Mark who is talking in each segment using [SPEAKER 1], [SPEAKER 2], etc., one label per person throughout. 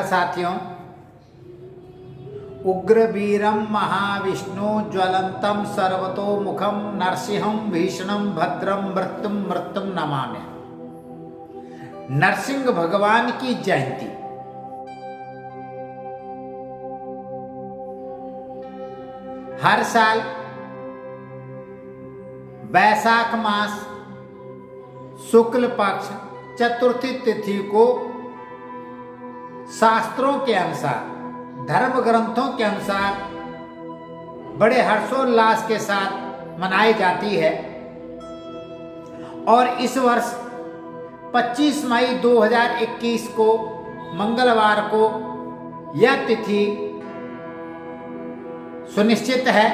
[SPEAKER 1] साथियों, उग्रवीरम महाविष्णु ज्वलंतम सर्वतोमुखम नरसिंहम भीषणम भद्रम मृत्युम मृत्युम नमामि। नरसिंह भगवान की जयंती हर साल वैशाख मास शुक्ल पक्ष चतुर्थी तिथि को शास्त्रों के अनुसार, धर्म ग्रंथों के अनुसार बड़े हर्षोल्लास के साथ मनाई जाती है। और इस वर्ष 25 मई 2021 को मंगलवार को यह तिथि सुनिश्चित है।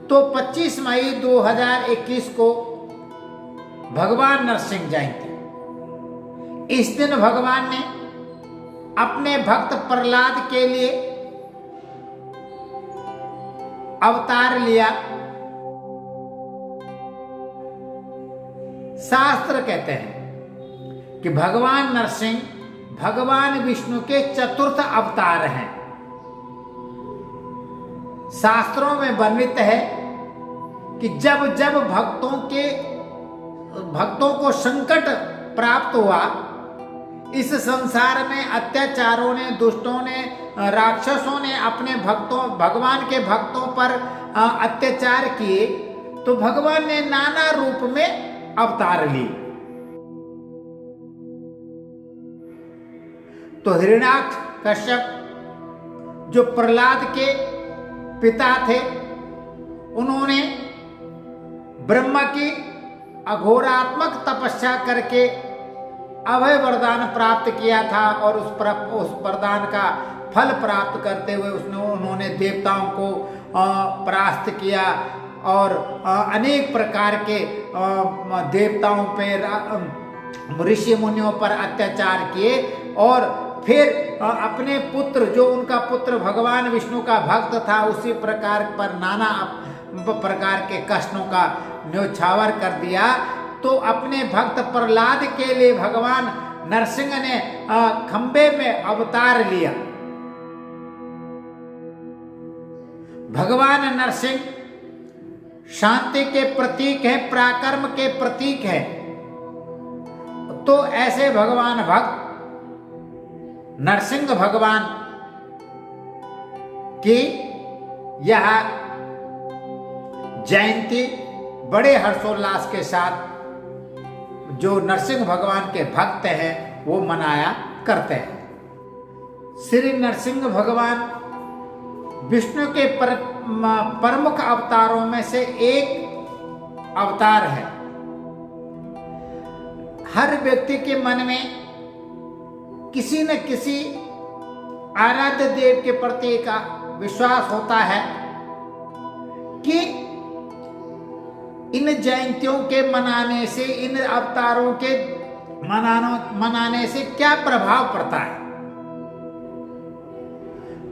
[SPEAKER 1] तो 25 मई 2021 को भगवान नरसिंह जयंती। इस दिन भगवान ने अपने भक्त प्रहलाद के लिए अवतार लिया। शास्त्र कहते हैं कि भगवान नरसिंह भगवान विष्णु के चतुर्थ अवतार हैं। शास्त्रों में वर्णित है कि जब जब भक्तों को संकट प्राप्त हुआ, इस संसार में अत्याचारों ने, दुष्टों ने, राक्षसों ने अपने भगवान के भक्तों पर अत्याचार किए, तो भगवान ने नाना रूप में अवतार ली। तो हिरण्याक्ष कश्यप जो प्रहलाद के पिता थे, उन्होंने ब्रह्मा की अघोरात्मक तपस्या करके अभय वरदान प्राप्त किया था। और उस वरदान का फल प्राप्त करते हुए उन्होंने देवताओं को परास्त किया और अनेक प्रकार के देवताओं पर, ऋषि मुनियों पर अत्याचार किए। और फिर अपने पुत्र, जो उनका पुत्र भगवान विष्णु का भक्त था, उसी प्रकार पर नाना प्रकार के कष्टों का न्योछावर कर दिया। तो अपने भक्त प्रहलाद के लिए भगवान नरसिंह ने खंबे में अवतार लिया। भगवान नरसिंह शांति के प्रतीक है, पराक्रम के प्रतीक है। तो ऐसे भगवान भक्त नरसिंह भगवान की यह जयंती बड़े हर्षोल्लास के साथ जो नरसिंह भगवान के भक्त हैं वो मनाया करते हैं। श्री नरसिंह भगवान विष्णु के प्रमुख अवतारों में से एक अवतार है। हर व्यक्ति के मन में किसी न किसी आराध्य देव के प्रति का विश्वास होता है कि इन जयंतियों के मनाने से, इन अवतारों के मनाने से क्या प्रभाव पड़ता है।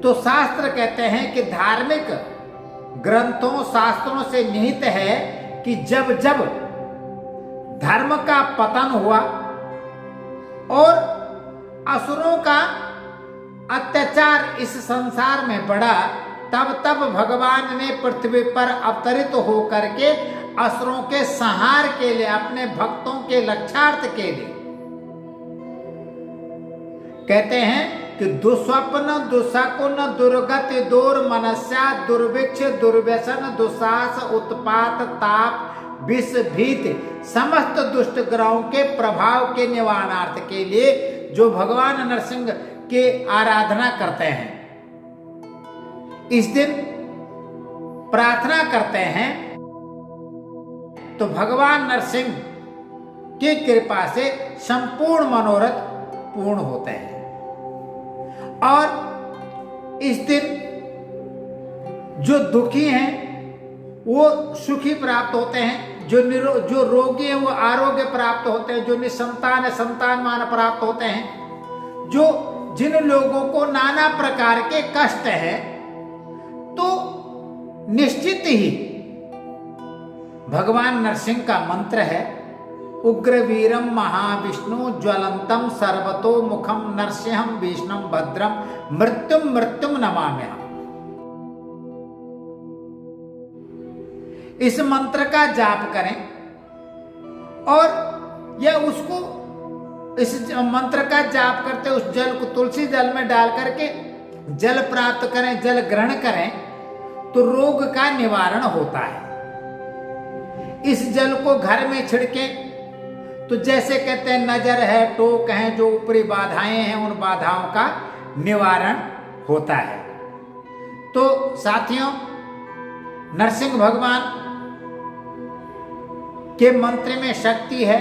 [SPEAKER 1] तो शास्त्र कहते हैं कि धार्मिक ग्रंथों, शास्त्रों से निहित है कि जब जब धर्म का पतन हुआ और असुरों का अत्याचार इस संसार में बढ़ा, तब तब भगवान ने पृथ्वी पर अवतरित होकर के असुरों के संहार के लिए, अपने भक्तों के लक्षार्थ के लिए, कहते हैं कि दुस्वप्न दुशकुन दुर्गति दूर मनस्या दुर्भिक्ष दुर्व्यसन दुस्साहस उत्पात ताप विष भीत समस्त दुष्ट ग्रहों के प्रभाव के निवारणार्थ के लिए जो भगवान नरसिंह के आराधना करते हैं, इस दिन प्रार्थना करते हैं, तो भगवान नरसिंह की कृपा से संपूर्ण मनोरथ पूर्ण होते हैं। और इस दिन जो दुखी हैं वो सुखी प्राप्त होते हैं, जो रोगी हैं वो आरोग्य प्राप्त होते हैं, जो निसंतान है संतानमान प्राप्त होते हैं। जिन लोगों को नाना प्रकार के कष्ट है, तो निश्चित ही भगवान नरसिंह का मंत्र है उग्रवीरम महाविष्णु ज्वलंतम सर्वतो मुखम नरसिंहम विष्णुम भद्रम मृत्युम मृत्युम नमाम्यहम्। इस मंत्र का जाप करें और या उसको इस मंत्र का जाप करते उस जल को तुलसी जल में डाल करके जल प्राप्त करें, जल ग्रहण करें तो रोग का निवारण होता है। इस जल को घर में छिड़कें तो जैसे कहते हैं नजर है, टोक है, जो ऊपरी बाधाएं हैं उन बाधाओं का निवारण होता है। तो साथियों, नरसिंह भगवान के मंत्र में शक्ति है।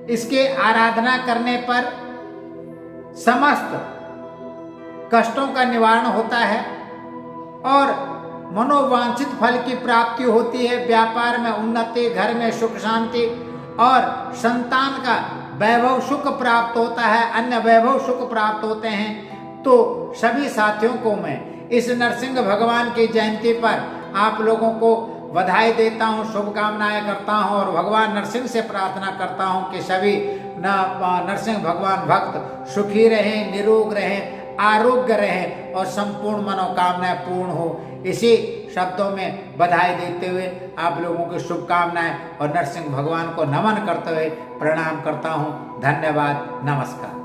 [SPEAKER 1] इसके आराधना करने पर समस्त कष्टों का निवारण होता है और मनोवांछित फल की प्राप्ति होती है। व्यापार में उन्नति, घर में सुख शांति और संतान का वैभव सुख प्राप्त होता है, अन्य वैभव सुख प्राप्त होते हैं। तो सभी साथियों को मैं इस नरसिंह भगवान की जयंती पर आप लोगों को बधाई देता हूँ, शुभकामनाएं करता हूँ और भगवान नरसिंह से प्रार्थना करता हूँ कि सभी नरसिंह भगवान भक्त सुखी रहें, निरोग रहें, आरोग्य रहें और संपूर्ण मनोकामनाएं पूर्ण हो। इसी शब्दों में बधाई देते हुए आप लोगों की शुभकामनाएं और नरसिंह भगवान को नमन करते हुए प्रणाम करता हूँ। धन्यवाद, नमस्कार।